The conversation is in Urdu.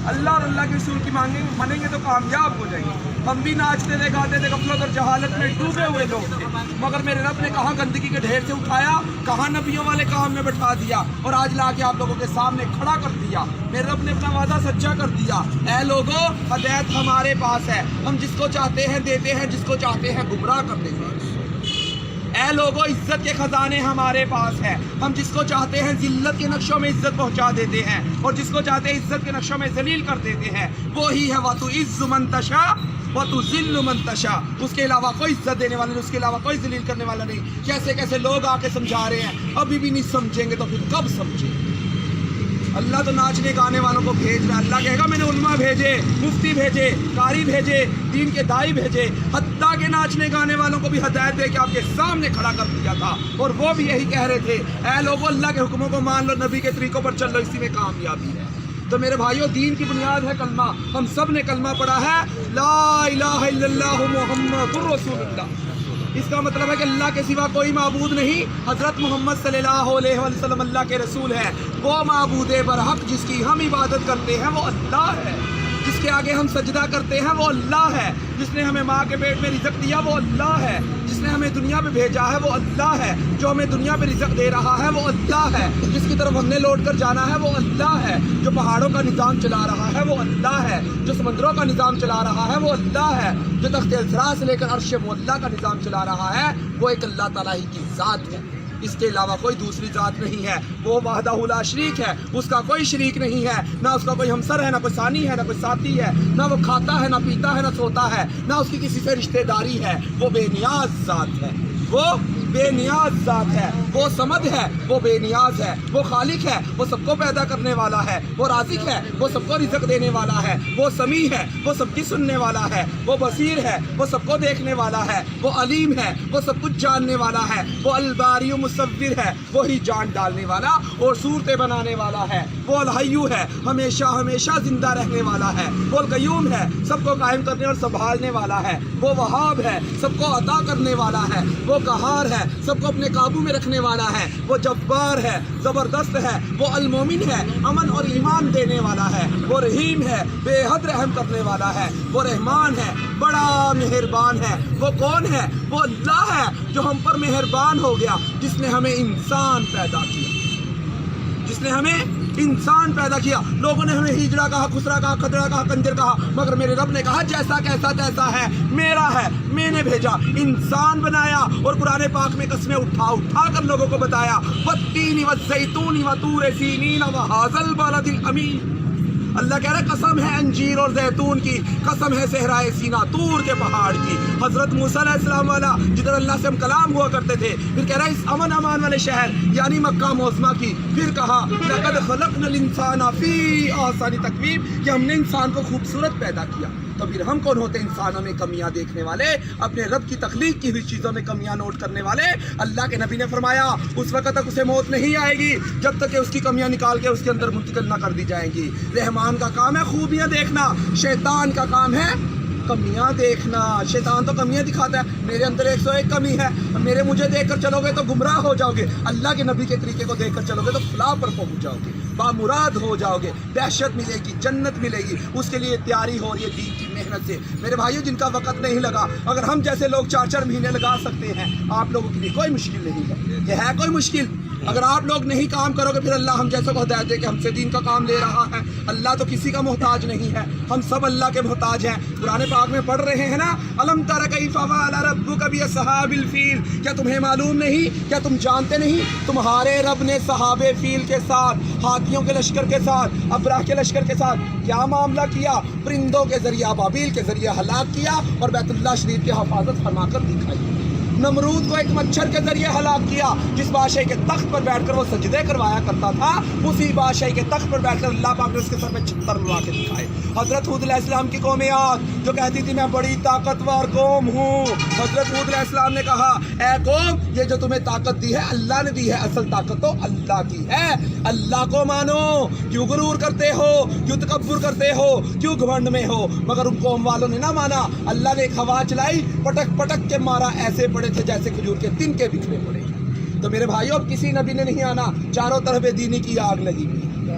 اللہ اور اللہ کے رسول کی مانیں گے تو کامیاب ہو جائیں گے۔ ہم بھی ناچتے تھے، گاتے تھے، غفلت اور جہالت میں ڈوبے ہوئے لوگ تھے، مگر میرے رب نے کہاں گندگی کے ڈھیر سے اٹھایا، کہاں نبیوں والے کام میں بٹھا دیا اور آج لا کے آپ لوگوں کے سامنے کھڑا کر دیا۔ میرے رب نے اپنا وعدہ سچا کر دیا۔ اے لوگوں، ہدایت ہمارے پاس ہے، ہم جس کو چاہتے ہیں دیتے ہیں، جس کو چاہتے ہیں گمراہ کر دیتے ہیں۔ اے لوگوں، عزت کے خزانے ہمارے پاس ہیں، ہم جس کو چاہتے ہیں ذلت کے نقشوں میں عزت پہنچا دیتے ہیں اور جس کو چاہتے ہیں عزت کے نقشوں میں ذلیل کر دیتے ہیں۔ وہی ہے وَتُعِزُّ مَن تَشَاءُ وَتُذِلُّ مَن تَشَاءُ، اس کے علاوہ کوئی عزت دینے والا نہیں، اس کے علاوہ کوئی ذلیل کرنے والا نہیں۔ کیسے کیسے لوگ آ کے سمجھا رہے ہیں، ابھی بھی نہیں سمجھیں گے تو پھر کب سمجھیں گے؟ اللہ تو ناچنے گانے والوں کو بھیج رہا ہے۔ اللہ کہے گا میں نے علماء بھیجے، مفتی بھیجے، قاری بھیجے، دین کے دائی بھیجے، حتیٰ کہ ناچنے گانے والوں کو بھی ہدایت دے کے آپ کے سامنے کھڑا کر دیا تھا اور وہ بھی یہی کہہ رہے تھے، اے لوگوں اللہ کے حکموں کو مان لو، نبی کے طریقوں پر چل لو، اسی میں کامیابی ہے۔ تو میرے بھائیوں، دین کی بنیاد ہے کلمہ۔ ہم سب نے کلمہ پڑھا ہے، لا الہ الا اللہ محمد رسول اللہ۔ اس کا مطلب ہے کہ اللہ کے سوا کوئی معبود نہیں، حضرت محمد صلی اللہ علیہ وسلم اللہ کے رسول ہیں۔ وہ معبود برحق جس کی ہم عبادت کرتے ہیں وہ اللہ ہے، جس کے آگے ہم سجدہ کرتے ہیں وہ اللہ ہے، جس نے ہمیں ماں کے پیٹ میں رزق دیا وہ اللہ ہے، جس نے ہمیں دنیا میں بھیجا ہے وہ اللہ ہے، جو ہمیں دنیا میں رزق دے رہا ہے وہ اللہ ہے، جس کی طرف ہم نے لوٹ کر جانا ہے وہ اللہ ہے، جو پہاڑوں کا نظام چلا رہا ہے وہ اللہ ہے، جو سمندروں کا نظام چلا رہا ہے وہ اللہ ہے، جو تخت الثرا سے لے کر عرش معلیٰ کا نظام چلا رہا ہے وہ ایک اللہ تعالیٰ ہی کی ذات ہے۔ اس کے علاوہ کوئی دوسری ذات نہیں ہے، وہ وحدہ لا شریک ہے، اس کا کوئی شریک نہیں ہے، نہ اس کا کوئی ہمسر ہے، نہ کوئی ثانی ہے، نہ کوئی ساتھی ہے، نہ وہ کھاتا ہے، نہ پیتا ہے، نہ سوتا ہے، نہ اس کی کسی سے رشتہ داری ہے۔ وہ بے نیاز ذات ہے، وہ بے نیاز ذات ہے، وہ صمد ہے، وہ بے نیاز ہے، وہ خالق ہے، وہ سب کو پیدا کرنے والا ہے، وہ رازق ہے، وہ سب کو رزق دینے والا ہے، وہ سمیع ہے، وہ سب کی سننے والا ہے، وہ بصیر ہے، وہ سب کو دیکھنے والا ہے، وہ علیم ہے، وہ سب کچھ جاننے والا ہے، وہ الباری مصور ہے، وہی جان ڈالنے والا اور صورتیں بنانے والا ہے، وہ الحی ہے، ہمیشہ ہمیشہ زندہ رہنے والا ہے، وہ القیوم ہے، سب کو قائم کرنے اور سنبھالنے والا ہے، وہ وہاب ہے، سب کو عطا کرنے والا ہے، وہ قہار ہے، سب کو اپنے قابو میں رکھنے والا ہے، وہ جبار ہے، زبردست ہے، وہ المومن ہے، امن اور ایمان دینے والا ہے، وہ رحیم ہے، بے حد رحم کرنے والا ہے، وہ رحمان ہے، بڑا مہربان ہے۔ وہ کون ہے؟ وہ اللہ ہے جو ہم پر مہربان ہو گیا، جس نے ہمیں انسان پیدا کیا، جس نے ہمیں انسان پیدا کیا۔ لوگوں نے ہمیں ہجڑا کہا، خسرا کہا، خدرا کہا، کنجر کہا، مگر میرے رب نے کہا جیسا کیسا تیسا ہے، میرا ہے، میں نے بھیجا، انسان بنایا اور قرآن پاک میں قسمیں اٹھا اٹھا کر لوگوں کو بتایا، والتین والزیتون وطور سینین وہذا البلد الامین۔ اللہ کہہ رہا ہے قسم ہے انجیر اور زیتون کی، قسم ہے صحرائے سینا، طور کے پہاڑ کی۔ حضرت موسیٰ علیہ السلام والا جدھر اللہ سے ہم کلام ہوا کرتے تھے، پھر کہہ رہا ہے اس امن امان والے شہر یعنی مکہ معظمہ کی، پھر کہا لقد خلقنا الانسان فی احسن تقویم، کہ ہم نے انسان کو خوبصورت پیدا کیا۔ تو پھر ہم کون ہوتے انسانوں میں کمیاں دیکھنے والے، اپنے رب کی تخلیق کی ہوئی چیزوں میں کمیاں نوٹ کرنے والے؟ اللہ کے نبی نے فرمایا اس وقت تک اسے موت نہیں آئے گی جب تک کہ اس کی کمیاں نکال کے اس کے اندر منتقل نہ کر دی جائیں گی۔ رحمان کا کام ہے خوبیاں دیکھنا، شیطان کا کام ہے کمیاں دیکھنا۔ شیطان تو کمیاں دکھاتا ہے، میرے اندر 101 کمی ہے، مجھے دیکھ کر چلو گے تو گمراہ ہو جاؤ گے، اللہ کے نبی کے طریقے کو دیکھ کر چلو گے تو فلاح پر پہنچ جاؤ گے، بامراد ہو جاؤ گے، دہشت ملے گی، جنت ملے گی۔ اس کے لیے تیاری ہو رہی ہے دین کی محنت سے۔ میرے بھائیوں، جن کا وقت نہیں لگا، اگر ہم جیسے لوگ 4 مہینے لگا سکتے ہیں، آپ لوگوں کے لیے کوئی مشکل نہیں ہے۔ یہ ہے کوئی مشکل؟ اگر آپ لوگ نہیں کام کرو گے پھر اللہ ہم جیسے کو ہدایت دے کہ ہم سے دین کا کام لے رہا ہے۔ اللہ تو کسی کا محتاج نہیں ہے، ہم سب اللہ کے محتاج ہیں۔ قرآن پاک میں پڑھ رہے ہیں نا، الم تر کیف فعل ربک باصحاب الفیل، کیا تمہیں معلوم نہیں، کیا تم جانتے نہیں تمہارے رب نے صحاب فیل کے ساتھ، ہاتھیوں کے لشکر کے ساتھ، ابراہ کے لشکر کے ساتھ کیا معاملہ کیا؟ پرندوں کے ذریعہ، ابابیل کے ذریعے ہلاک کیا اور بیت اللہ شریف کی حفاظت فرما کر دکھائی۔ نمرود کو ایک مچھر کے ذریعے ہلاک کیا، جس بادشاہ کے تخت پر بیٹھ کر وہ سجدے کروایا کرتا تھا، اسی بادشاہ کے تخت پر بیٹھ کر اللہ پاک نے اس کے سر میں چھتر لگا کے دکھائے۔ حضرت ہود علیہ السلام کی قوم عاد جو کہتی تھی میں بڑی طاقتور قوم ہوں، حضرت ہود علیہ السلام نے کہا اے قوم یہ جو تمہیں طاقت دی ہے اللہ نے دی ہے، اصل طاقت تو اللہ کی ہے، اللہ کو مانو، کیوں غرور کرتے ہو، کیوں تکبر کرتے ہو، کیوں گھمنڈ میں ہو؟ مگر ان قوم والوں نے نہ مانا، اللہ نے ایک ہوا چلائی، پٹک پٹک کے مارا، ایسے پڑے تھے جیسے کھجور کے تن کے بکھرے پڑے۔ تو میرے بھائیوں اب کسی نبی نے نہیں آنا، چاروں طرف دینی کی آگ لگی ہوئی ہے۔